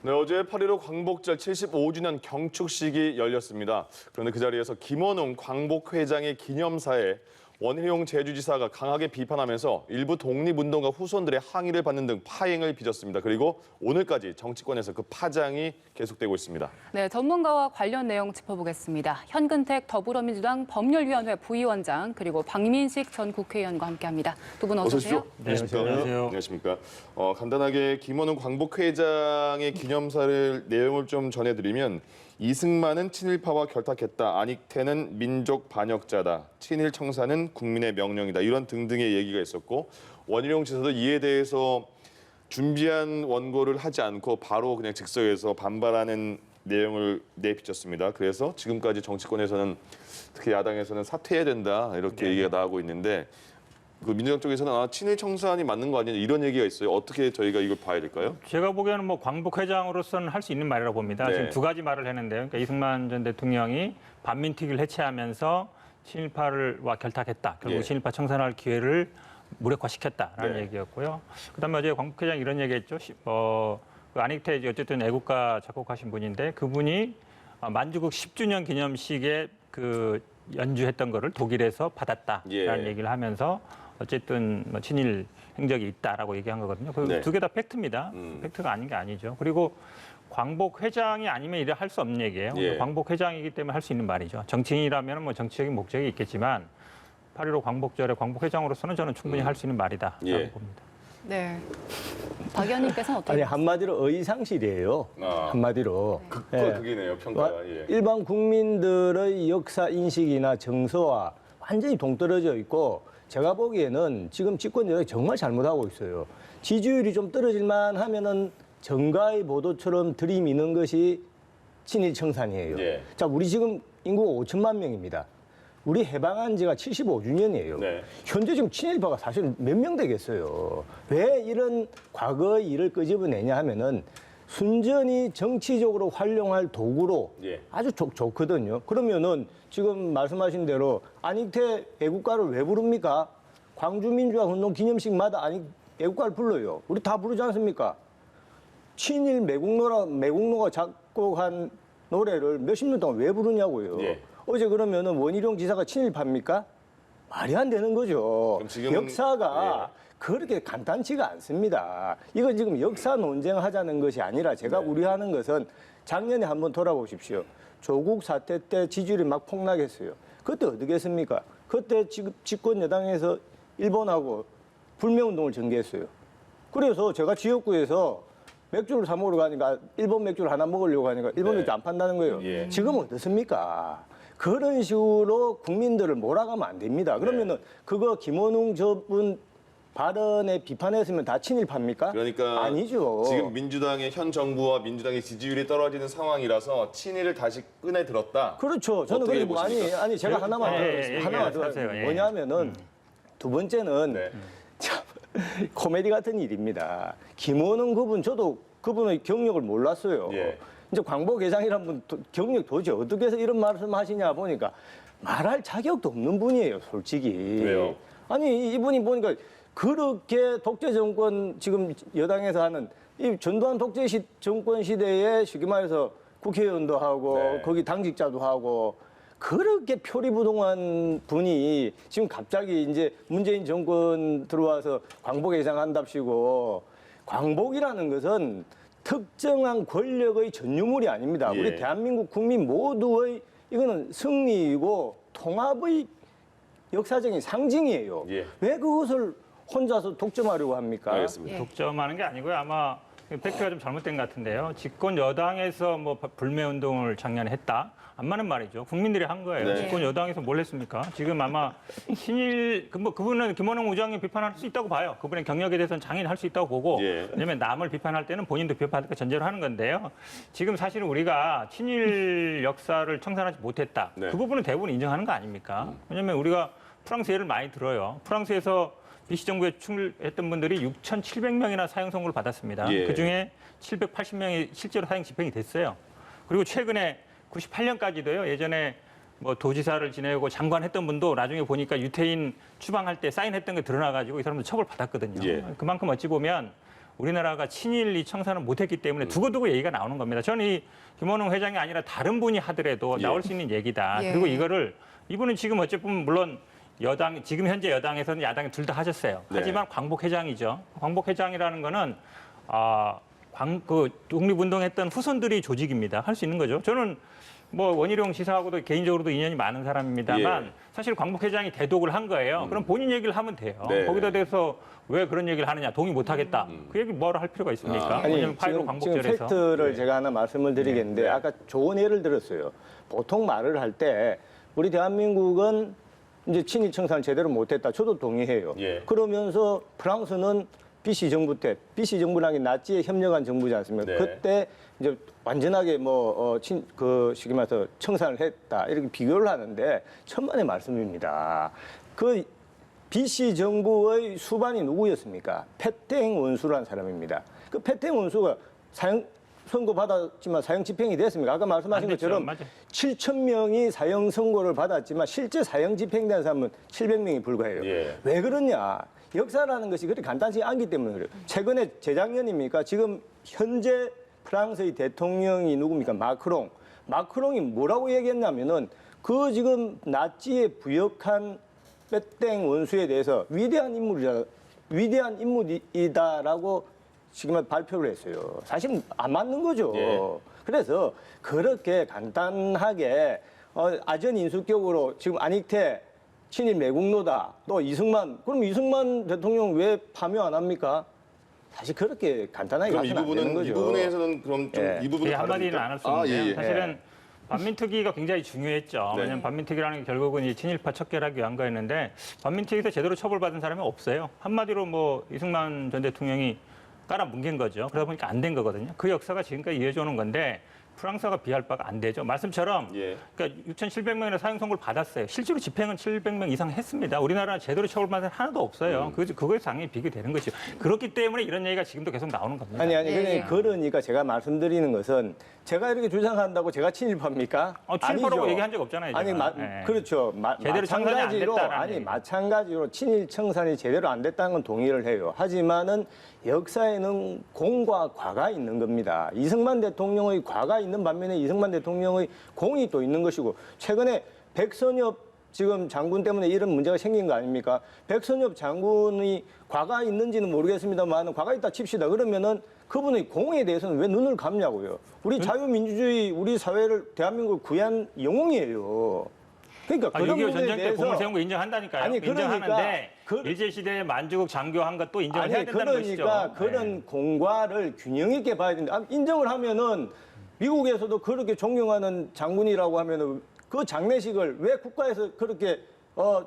네, 어제 8.15 광복절 75주년 경축식이 열렸습니다. 그런데 그 자리에서 김원웅 광복회장의 기념사에 원희룡 제주지사가 강하게 비판하면서 일부 독립운동가 후손들의 항의를 받는 등 파행을 빚었습니다. 그리고 오늘까지 정치권에서 그 파장이 계속되고 있습니다. 네, 전문가와 관련 내용 짚어보겠습니다. 현근택 더불어민주당 법률위원회 부위원장 그리고 박민식 전 국회의원과 함께합니다. 두 분 어서 오세요. 네, 안녕하십니까. 안녕하십니까. 간단하게 김원웅 광복회장의 기념사를 내용을 좀 전해드리면 이승만은 친일파와 결탁했다. 안익태는 민족 반역자다. 친일 청사는 국민의 명령이다. 이런 등등의 얘기가 있었고 원희룡 지사도 이에 대해서 준비한 원고를 하지 않고 바로 그냥 즉석에서 반발하는 내용을 내비쳤습니다. 그래서 지금까지 정치권에서는 특히 야당에서는 사퇴해야 된다 이렇게 얘기가 나오고 있는데 그 민주당 쪽에서는 친일 청산이 맞는 거 아니냐 이런 얘기가 있어요. 어떻게 저희가 이걸 봐야 될까요? 제가 보기에는 뭐 광복회장으로서는 할 수 있는 말이라고 봅니다. 네. 지금 두 가지 말을 했는데요. 그러니까 이승만 전 대통령이 반민특위를 해체하면서 친일파와 결탁했다. 결국 예. 친일파 청산할 기회를 무력화시켰다라는 네. 얘기였고요. 그다음에 어제 광복회장이 이런 얘기했죠. 그 안익태 어쨌든 애국가 작곡하신 분인데 그분이 만주국 10주년 기념식에 그 연주했던 거를 독일에서 받았다라는 예. 얘기를 하면서 어쨌든 뭐 친일 행적이 있다라고 얘기한 거거든요. 그 네. 두 개 다 팩트입니다. 팩트가 아닌 게 아니죠. 그리고 광복 회장이 아니면 이래 할 수 없는 얘기예요. 예. 광복 회장이기 때문에 할 수 있는 말이죠. 정치인이라면 뭐 정치적인 목적이 있겠지만 8.15 광복절에 광복 회장으로서는 저는 충분히 할 수 있는 말이다라고 예. 봅니다. 네, 박 의원님께서는 어떻게 아니 보세요? 한마디로 의상실이에요. 한마디로. 극과 극이네요, 평가가. 예. 일반 국민들의 역사 인식이나 정서와 완전히 동떨어져 있고 제가 보기에는 지금 집권 여당이 정말 잘못하고 있어요. 지지율이 좀 떨어질만 하면은 정가의 보도처럼 들이미는 것이 친일 청산이에요. 예. 자, 우리 지금 인구가 5천만 명입니다. 우리 해방한 지가 75주년이에요. 네. 현재 지금 친일파가 사실 몇 명 되겠어요. 왜 이런 과거의 일을 끄집어내냐 하면은 순전히 정치적으로 활용할 도구로 예. 아주 좋거든요. 그러면은 지금 말씀하신 대로 안익태 애국가를 왜 부릅니까? 광주민주화운동 기념식마다 애국가를 불러요. 우리 다 부르지 않습니까? 친일 매국노가 작곡한 노래를 몇십 년 동안 왜 부르냐고요. 예. 어제 그러면은 원희룡 지사가 친일파입니까? 말이 안 되는 거죠. 그럼 지금은- 역사가 그렇게 간단치가 않습니다. 이건 지금 역사 논쟁하자는 것이 아니라 제가 우려하는 것은 작년에 한번 돌아보십시오. 조국 사태 때 지지율이 막 폭락했어요. 그때 어떻게 했습니까? 그때 지금 집권 여당에서 일본하고 불매운동을 전개했어요. 그래서 제가 지역구에서 맥주를 사 먹으러 가니까 일본 맥주를 하나 먹으려고 하니까 일본 맥주 안 판다는 거예요. 예. 지금은 어떻습니까? 그런 식으로 국민들을 몰아가면 안 됩니다. 그러면은 그거 김원웅 저분 발언에 비판했으면 다 친일파입니까? 그러니까 아니죠. 지금 민주당의 현 정부와 민주당의 지지율이 떨어지는 상황이라서 친일을 다시 꺼내 들었다. 그렇죠. 저는 어떻게 그리고 보십니까? 아니 제가 하나만 하나만 더 하세요. 예. 뭐냐면은 두 번째는 네. 참 코미디 같은 일입니다. 김원웅 그분 저도 그분의 경력을 몰랐어요. 예. 이제 광복회장이란 분 경력 도대체 어떻게 해서 이런 말씀하시냐 보니까 말할 자격도 없는 분이에요, 솔직히. 왜요? 아니 이분이 보니까 그렇게 독재 정권 지금 여당에서 하는 이 전두환 독재 정권 시대에 쉽게 말해서 국회의원도 하고 네. 거기 당직자도 하고 그렇게 표리부동한 분이 지금 갑자기 이제 문재인 정권 들어와서 광복회장 한답시고 광복이라는 것은 특정한 권력의 전유물이 아닙니다. 예. 우리 대한민국 국민 모두의 이거는 승리이고 통합의 역사적인 상징이에요. 예. 왜 그것을 혼자서 독점하려고 합니까? 알겠습니다. 예. 독점하는 게 아니고요. 아마 팩트가 좀 잘못된 것 같은데요. 집권 여당에서 뭐 불매 운동을 작년에 했다. 안 맞는 말이죠. 국민들이 한 거예요. 네. 집권 여당에서 뭘 했습니까? 지금 아마 친일 그분은 김원웅 의장이 비판할 수 있다고 봐요. 그분의 경력에 대해서는 장인할 수 있다고 보고 예. 왜냐하면 남을 비판할 때는 본인도 비판할까 전제로 하는 건데요. 지금 사실은 우리가 친일 역사를 청산하지 못했다. 네. 그 부분은 대부분 인정하는 거 아닙니까? 왜냐하면 우리가 프랑스 예를 많이 들어요. 프랑스에서 비시 정부에 출했던 분들이 6,700명이나 사형 선고를 받았습니다. 예. 그중에 780명이 실제로 사형 집행이 됐어요. 그리고 최근에 98년까지도요. 예전에 뭐 도지사를 지내고 장관 했던 분도 나중에 보니까 유태인 추방할 때 사인했던 게 드러나가지고 이 사람들 처벌 받았거든요. 예. 그만큼 어찌 보면 우리나라가 친일이 청산을 못했기 때문에 두고두고 얘기가 나오는 겁니다. 저는 이 김원웅 회장이 아니라 다른 분이 하더라도 예. 나올 수 있는 얘기다. 예. 그리고 이분은 지금 어쨌든 물론 지금 현재 여당에서는 야당이 둘 다 하셨어요. 네. 하지만 광복회장이죠. 광복회장이라는 거는 독립운동했던 후손들이 조직입니다. 할 수 있는 거죠. 저는 뭐 원희룡 지사하고도 개인적으로도 인연이 많은 사람입니다만 예. 사실 광복회장이 대독을 한 거예요. 그럼 본인 얘기를 하면 돼요. 네. 거기다 대해서 왜 그런 얘기를 하느냐, 동의 못 하겠다. 그 얘기 뭐라 할 필요가 있습니까? 아니, 왜냐면 8.15 지금 광복절에서. 팩트를 네. 제가 하나 말씀을 드리겠는데 네. 아까 좋은 예를 들었어요. 보통 말을 할 때 우리 대한민국은 이제 친일 청산을 제대로 못했다. 저도 동의해요. 예. 그러면서 프랑스는 BC 정부 때, BC 정부랑 나치에 협력한 정부지 않습니까? 네. 그때 이제 완전하게 쉽게 말해서 청산을 했다. 이렇게 비교를 하는데 천만의 말씀입니다. 그 BC 정부의 수반이 누구였습니까? 패땡 원수라는 사람입니다. 그 패땡 원수가 선고 받았지만 사형 집행이 됐습니까? 아까 말씀하신 안 됐죠. 것처럼 맞아요. 7천 명이 사형 선고를 받았지만 실제 사형 집행된 사람은 700명이 불과해요. 예. 왜 그러냐? 역사라는 것이 그렇게 간단치 않기 때문에 그래요. 최근에 재작년입니까? 지금 현재 프랑스의 대통령이 누굽니까? 마크롱. 마크롱이 뭐라고 얘기했냐면은 그 지금 나치에 부역한 빼땡 원수에 대해서 위대한 인물이다라고 지금 발표를 했어요. 사실 안 맞는 거죠. 예. 그래서 그렇게 간단하게 아전 인수격으로 지금 안익태 친일 매국노다. 또 이승만. 그럼 이승만 대통령 왜 파묘 안 합니까? 사실 그렇게 간단하게 그럼 가서는 안 되는 거죠. 이 부분에서는 그럼 좀 예. 이 부분은 예, 한마디는 안 할 수 있는데 사실은 반민특위가 굉장히 중요했죠. 네. 왜냐하면 반민특위라는 게 결국은 이 친일파 척결하기 위한 거였는데 반민특위에서 제대로 처벌받은 사람이 없어요. 한마디로 뭐 이승만 전 대통령이 깔아뭉갠 거죠. 그러다 보니까 안 된 거거든요. 그 역사가 지금까지 이어져 오는 건데 프랑스가 비할 바가 안 되죠. 말씀처럼 예. 그러니까 6,700명이나 사형 선고를 받았어요. 실제로 집행은 700명 이상 했습니다. 우리나라는 제대로 처벌받은 사람 하나도 없어요. 그거에 당연히 비교되는 거죠. 그렇기 때문에 이런 얘기가 지금도 계속 나오는 겁니다. 아니 예. 그러니까 제가 말씀드리는 것은 제가 이렇게 주장한다고 제가 친일파입니까? 친일파라고 아니죠. 얘기한 적 없잖아요. 아니 제가. 예. 그렇죠. 제대로 청산이 안 됐다라는 얘기. 마찬가지로 친일 청산이 제대로 안 됐다는 건 동의를 해요. 하지만은 역사에는 공과 과가 있는 겁니다. 이승만 대통령의 과가 있는 반면에 이승만 대통령의 공이 또 있는 것이고 최근에 백선엽 지금 장군 때문에 이런 문제가 생긴 거 아닙니까? 백선엽 장군의 과가 있는지는 모르겠습니다만 과가 있다 칩시다. 그러면은 그분의 공에 대해서는 왜 눈을 감냐고요. 우리 자유민주주의 우리 사회를 대한민국을 구한 영웅이에요. 그러니까 그런 6.25 부분에 전쟁 때 대해서 공을 세운 거 인정한다니까요. 아니, 그러니까 인정하는데 그- 일제시대에 만주국 장교한 것도 인정을 해야 된다는 그러니까 것이죠. 그런 네. 공과를 균형 있게 봐야 된다. 인정을 하면은 미국에서도 그렇게 존경하는 장군이라고 하면은 그 장례식을 왜 국가에서 그렇게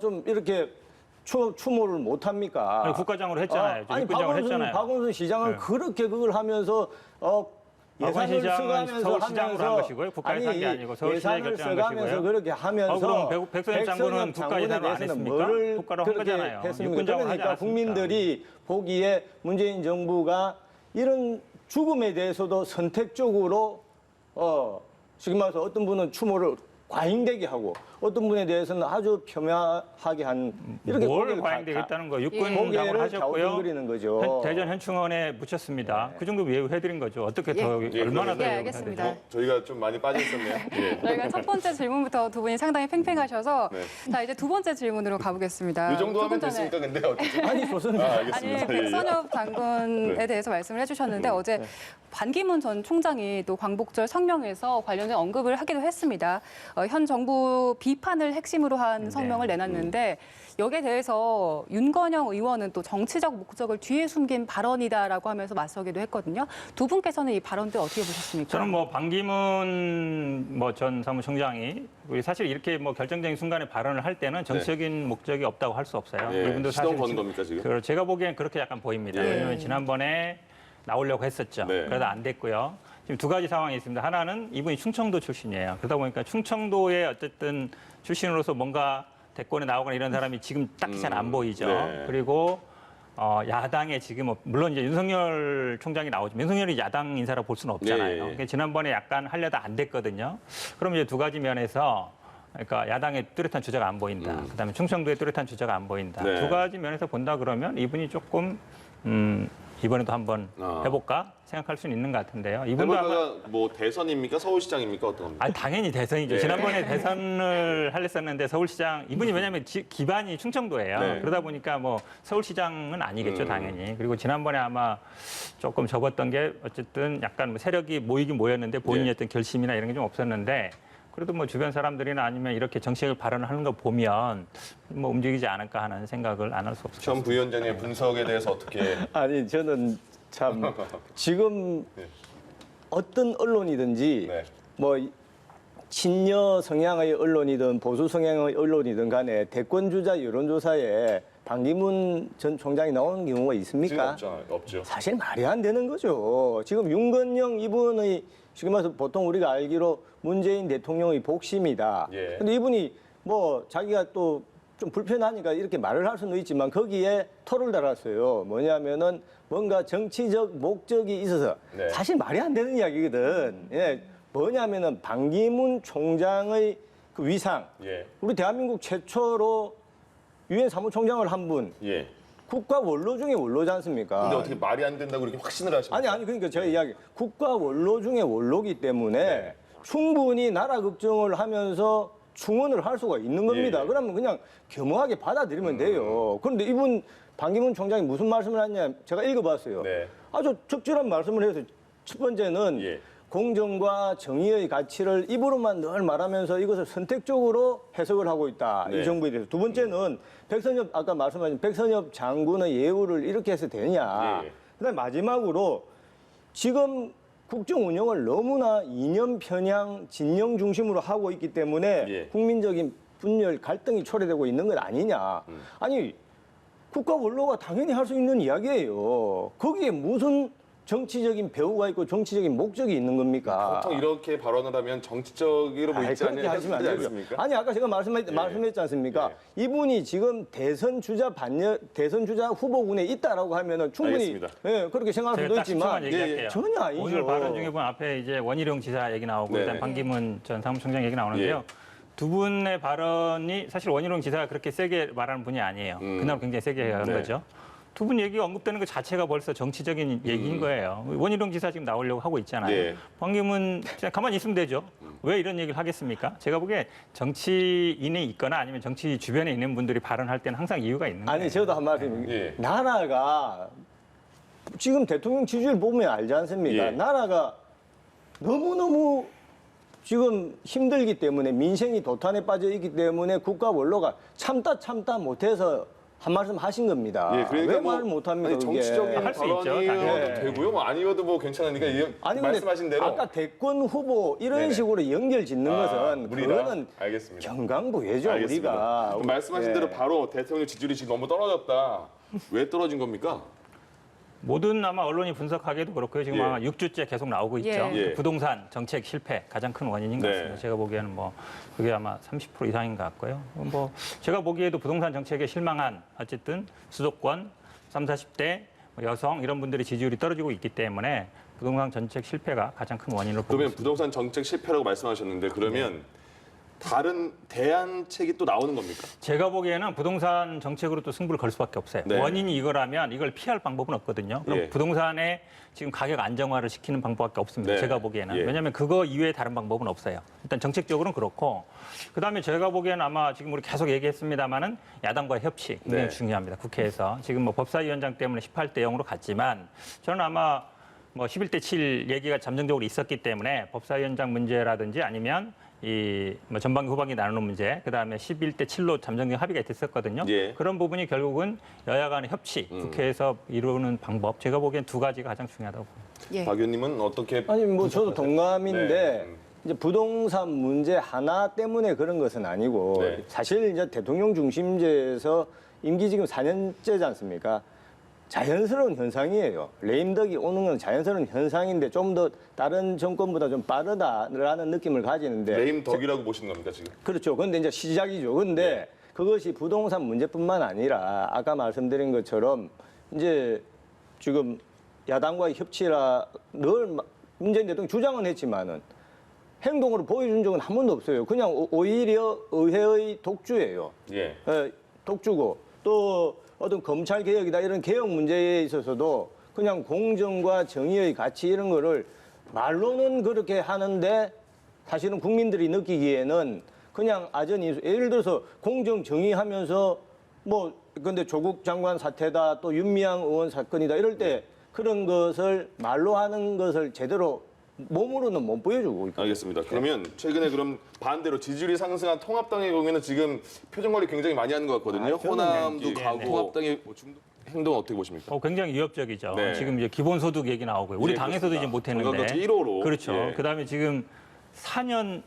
좀 이렇게 추모를 못 합니까? 아니, 국가장으로 했잖아요. 아니 육군장으로 했잖아요. 박원순 시장은 네. 그렇게 그걸 하면서 박원순 예산을 시장은 써가면서 서울시장으로 한 것이고요. 국가에서 한게 아니고 서울시장이 예산을 결정한 써가면서 것이고요. 그렇게 하면서 그럼 백선엽 장군은 국가 예산을 안 대해서는 했습니까? 뭐를 국가로 한 그렇게 거잖아요. 했습니까? 육군장으로 하지 그러니까 않았습니까? 국민들이 보기에 문재인 정부가 이런 죽음에 대해서도 선택적으로 지금 말해서 어떤 분은 추모를 과잉되게 하고 어떤 분에 대해서는 아주 폄하하게 한 이렇게 뭘 고개를 과잉되겠다는 거 육군장을 고개를 하셨고요. 갸우뚱거리는 거죠. 대전 현충원에 묻혔습니다. 그 정도 예우해드린 거죠. 어떻게 더 예, 얼마나 더 예, 예우해야 알겠습니다. 되죠? 저희가 좀 많이 빠졌었네요. 예. 저희가 첫 번째 질문부터 두 분이 상당히 팽팽하셔서 네. 자 이제 두 번째 질문으로 가보겠습니다. 이 정도 하면 조금 전에- 됐습니까? 근데 어떻게? 아니 좋습니다. 알겠습니다. 아니 예, 예. 백선엽 장군에 네. 대해서 말씀을 해주셨는데 어제 반기문 전 총장이 또 광복절 성명에서 관련된 언급을 하기도 했습니다. 현 정부 비판을 핵심으로 한 성명을 내놨는데 여기에 대해서 윤건영 의원은 또 정치적 목적을 뒤에 숨긴 발언이다라고 하면서 맞서기도 했거든요. 두 분께서는 이 발언들 어떻게 보셨습니까? 저는 뭐 반기문 전 사무총장이 우리 사실 이렇게 결정적인 순간에 발언을 할 때는 정치적인 목적이 없다고 할 수 없어요. 예, 이분도 시동 사실 거는 겁니까 지금? 제가 보기엔 그렇게 약간 보입니다. 예. 왜냐하면 지난번에 나오려고 했었죠. 네. 그러다 안 됐고요. 지금 두 가지 상황이 있습니다. 하나는 이분이 충청도 출신이에요. 그러다 보니까 충청도의 어쨌든 출신으로서 뭔가 대권에 나오거나 이런 사람이 지금 딱히 잘 안 보이죠. 네. 그리고 야당에 지금 물론 이제 윤석열 총장이 나오지만 윤석열이 야당 인사라 볼 수는 없잖아요. 네. 그러니까 지난번에 약간 하려다 안 됐거든요. 그럼 이제 두 가지 면에서 그러니까 야당의 뚜렷한 주자가 안 보인다. 그다음에 충청도의 뚜렷한 주자가 안 보인다. 네. 두 가지 면에서 본다 그러면 이분이 조금 이번에도 한번 해볼까 생각할 수는 있는 것 같은데요. 이분도 아마 해볼까가 뭐 대선입니까? 서울시장입니까? 어떤 겁니까? 당연히 대선이죠. 네. 지난번에 대선을 하랬었는데 서울시장 이분이 왜냐하면 기반이 충청도예요. 네. 그러다 보니까 뭐 서울시장은 아니겠죠, 당연히. 그리고 지난번에 아마 조금 접었던 게 어쨌든 약간 뭐 세력이 모이긴 모였는데 본인의 어떤 결심이나 이런 게 좀 없었는데 그래도 뭐 주변 사람들이나 아니면 이렇게 정책을 발언하는 거 보면 뭐 움직이지 않을까 하는 생각을 안 할 수 없어요. 전 부위원장의 분석에 대해서 어떻게 아니 저는 참 지금 네. 어떤 언론이든지 네. 뭐 친여 성향의 언론이든 보수 성향의 언론이든 간에 대권 주자 여론조사에 반기문 전 총장이 나오는 경우가 지금 있습니까? 없죠. 사실 말이 안 되는 거죠. 지금 윤건영 이분의 지금 와서 보통 우리가 알기로 문재인 대통령의 복심이다. 예. 근데 이분이 뭐 자기가 또 좀 불편하니까 이렇게 말을 할 수는 있지만 거기에 토를 달았어요. 뭐냐면은 뭔가 정치적 목적이 있어서 네. 사실 말이 안 되는 이야기거든. 예. 뭐냐면은 반기문 총장의 그 위상. 예. 우리 대한민국 최초로 유엔 사무총장을 한 분. 예. 국가 원로 중에 원로지 않습니까? 근데 어떻게 말이 안 된다고 이렇게 확신을 하십니까? 아니 그러니까 제가 이야기 국가 원로 중에 원로기 때문에 네. 충분히 나라 걱정을 하면서 충원을 할 수가 있는 겁니다. 예. 그러면 그냥 겸허하게 받아들이면 돼요. 그런데 이분 반기문 총장이 무슨 말씀을 했냐 제가 읽어봤어요. 네. 아주 적절한 말씀을 해서 첫 번째는 예. 공정과 정의의 가치를 입으로만 늘 말하면서 이것을 선택적으로 해석을 하고 있다. 네. 이 정부에 대해서. 두 번째는 백선엽 아까 말씀하신 백선엽 장군의 예우를 이렇게 해서 되냐. 예. 그다음에 마지막으로 지금 국정 운영을 너무나 이념 편향 진영 중심으로 하고 있기 때문에 예. 국민적인 분열 갈등이 초래되고 있는 것 아니냐. 아니 국가 원로가 당연히 할 수 있는 이야기예요. 거기에 무슨 정치적인 배후가 있고 정치적인 목적이 있는 겁니까? 보통 이렇게 발언을 하면 정치적으로 아이, 보이지 그렇게 하시면 안 되죠. 않습니까? 아니 아까 제가 말씀했지 않습니까? 이분이 지금 대선 주자 후보군에 있다라고 하면은 충분히 알겠습니다. 예, 그렇게 생각할 수도 제가 딱 있지만 10초만 얘기할게요. 전혀 아니죠. 오늘 발언 중에 보면 앞에 이제 원희룡 지사 얘기 나오고 네. 일단 반기문 전 사무총장 얘기 나오는데요. 예. 두 분의 발언이 사실 원희룡 지사가 그렇게 세게 말하는 분이 아니에요. 그날 굉장히 세게 한 네. 거죠. 두 분 얘기가 언급되는 것 자체가 벌써 정치적인 얘기인 거예요. 원희룡 지사 지금 나오려고 하고 있잖아요. 예. 반기문 지사 가만히 있으면 되죠. 왜 이런 얘기를 하겠습니까? 제가 보기에 정치인이 있거나 아니면 정치 주변에 있는 분들이 발언할 때는 항상 이유가 있는 거예요. 아니 저도 한 말씀. 예. 나라가 지금 대통령 지지율 보면 알지 않습니까? 예. 나라가 너무너무 지금 힘들기 때문에 민생이 도탄에 빠져 있기 때문에 국가 원로가 참다 못해서 한 말씀 하신 겁니다. 예, 그러니까 왜 뭐 말을 못합니까? 아니, 그게? 정치적인 할수 있죠, 발언이어도 당연히. 되고요. 뭐 아니어도 뭐 괜찮으니까 아니 근데 말씀하신 대로 아까 대권 후보 이런 네네. 식으로 연결 짓는 것은 무리다. 그거는 알겠습니다. 경강부회죠 알겠습니다. 우리가. 그럼 말씀하신 예. 대로 바로 대통령 지지율이 지금 너무 떨어졌다. 왜 떨어진 겁니까? 모든 아마 언론이 분석하기도 그렇고요. 지금 예. 아마 6주째 계속 나오고 있죠. 예. 예. 부동산 정책 실패 가장 큰 원인인 것 네. 같습니다. 제가 보기에는 뭐 그게 아마 30% 이상인 것 같고요. 뭐 제가 보기에도 부동산 정책에 실망한 어쨌든 수도권 30, 40대 여성 이런 분들의 지지율이 떨어지고 있기 때문에 부동산 정책 실패가 가장 큰 원인으로 보고 그러면 있습니다. 부동산 정책 실패라고 말씀하셨는데 그러면 다른 대안책이 또 나오는 겁니까? 제가 보기에는 부동산 정책으로 또 승부를 걸 수밖에 없어요. 네. 원인이 이거라면 이걸 피할 방법은 없거든요. 그럼 예. 부동산의 지금 가격 안정화를 시키는 방법밖에 없습니다. 네. 제가 보기에는. 예. 왜냐하면 그거 이외에 다른 방법은 없어요. 일단 정책적으로는 그렇고 그다음에 제가 보기에는 아마 지금 우리 계속 얘기했습니다마는 야당과의 협치 굉장히 네. 중요합니다. 국회에서. 지금 뭐 법사위원장 때문에 18대 0으로 갔지만 저는 아마 뭐 11대 7 얘기가 잠정적으로 있었기 때문에 법사위원장 문제라든지 아니면 이 뭐 전반기 후반기 나누는 문제, 그다음에 11대 7로 잠정적 합의가 됐었거든요. 예. 그런 부분이 결국은 여야 간의 협치, 국회에서 이루는 방법, 제가 보기엔 두 가지가 가장 중요하다고 봅니다. 예. 박 의원님은 어떻게 아니 뭐 저도 동감인데 네. 이제 부동산 문제 하나 때문에 그런 것은 아니고 네. 사실 이제 대통령 중심제에서 임기 지금 4년째지 않습니까? 자연스러운 현상이에요. 레임덕이 오는 건 자연스러운 현상인데 좀 더 다른 정권보다 좀 빠르다라는 느낌을 가지는데 레임덕이라고 보시는 겁니까 지금? 그렇죠. 근데 이제 시작이죠. 근데 그것이 부동산 문제뿐만 아니라 아까 말씀드린 것처럼 이제 지금 야당과의 협치라 늘 문재인 대통령 주장은 했지만은 행동으로 보여준 적은 한 번도 없어요. 그냥 오히려 의회의 독주예요. 예. 독주고 또 어떤 검찰 개혁이다 이런 개혁 문제에 있어서도 그냥 공정과 정의의 가치 이런 거를 말로는 그렇게 하는데 사실은 국민들이 느끼기에는 그냥 아전인수. 예를 들어서 공정 정의하면서 뭐 근데 조국 장관 사태다 또 윤미향 의원 사건이다 이럴 때 그런 것을 말로 하는 것을 제대로 몸으로는 못 보여주고 있거든요. 알겠습니다. 그러면 최근에 그럼 반대로 지지율이 상승한 통합당의 경우에는 지금 표정 관리 굉장히 많이 하는 것 같거든요. 아, 저는 호남도 네, 가고 네. 통합당의 뭐 행동은 어떻게 보십니까? 굉장히 위협적이죠. 네. 지금 이제 기본소득 얘기 나오고요. 우리 예, 당에서도 그렇습니다. 이제 못했는데. 건강검진 1호로. 그렇죠. 예. 그다음에 지금 4년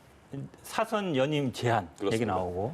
사선 연임 제한 얘기 그렇습니다. 나오고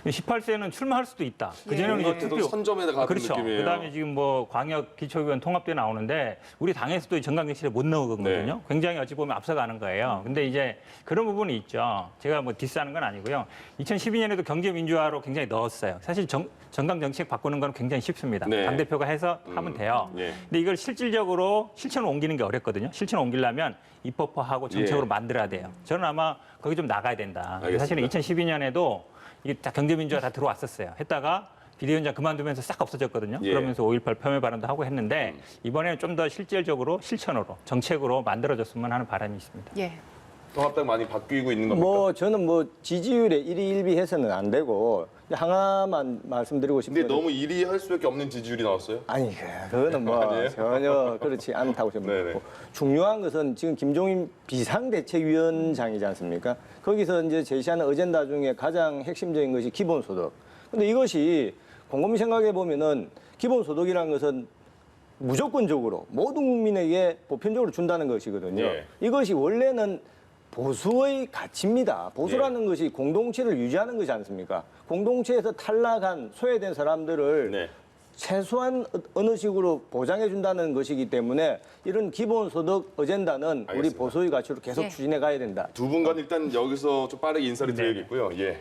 18세는 출마할 수도 있다. 그전에는 이제 공항에도 투표 선점에 가는 그렇죠. 느낌이에요. 그다음에 지금 뭐 광역 기초의원 통합대 나오는데 우리 당에서도 정강정치에 못 넣었거든요. 네. 굉장히 어찌 보면 앞서가는 거예요. 근데 이제 그런 부분이 있죠. 제가 뭐 디스하는 건 아니고요. 2012년에도 경제민주화로 굉장히 넣었어요. 사실 정강정책 바꾸는 건 굉장히 쉽습니다. 네. 당대표가 해서 하면 돼요. 예. 근데 이걸 실질적으로 실천을 옮기는 게 어렵거든요. 실천을 옮기려면 입법화하고 정책으로 예. 만들어야 돼요. 저는 아마 거기 좀 나가야 된다. 알겠습니다. 사실은 2012년에도 이게 다 경제민주화 다 들어왔었어요. 했다가 비대위원장 그만두면서 싹 없어졌거든요. 예. 그러면서 5.18 폄훼 발언도 하고 했는데 이번에는 좀 더 실질적으로 실천으로 정책으로 만들어졌으면 하는 바람이 있습니다. 예. 통합당 많이 바뀌고 있는 겁니까? 뭐 저는 뭐 지지율에 일희일비해서는 안 되고 하나만 말씀드리고 싶은 근데 건 너무 일희할 수밖에 없는 지지율이 나왔어요. 아니 그거는 뭐 아니에요? 전혀 그렇지 않다고 네네. 생각하고 중요한 것은 지금 김종인 비상대책위원장이지 않습니까? 거기서 이제 제시하는 어젠다 중에 가장 핵심적인 것이 기본소득. 근데 이것이 곰곰이 생각해 보면은 기본소득이라는 것은 무조건적으로 모든 국민에게 보편적으로 준다는 것이거든요. 예. 이것이 원래는 보수의 가치입니다. 보수라는 것이 공동체를 유지하는 것이 않습니까? 공동체에서 탈락한 소외된 사람들을 네. 최소한 어느 식으로 보장해 준다는 것이기 때문에 이런 기본소득 어젠다는 우리 알겠습니다. 보수의 가치로 계속 예. 추진해 가야 된다. 두 분간 일단 여기서 좀 빠르게 인사를 네. 드려야겠고요. 예.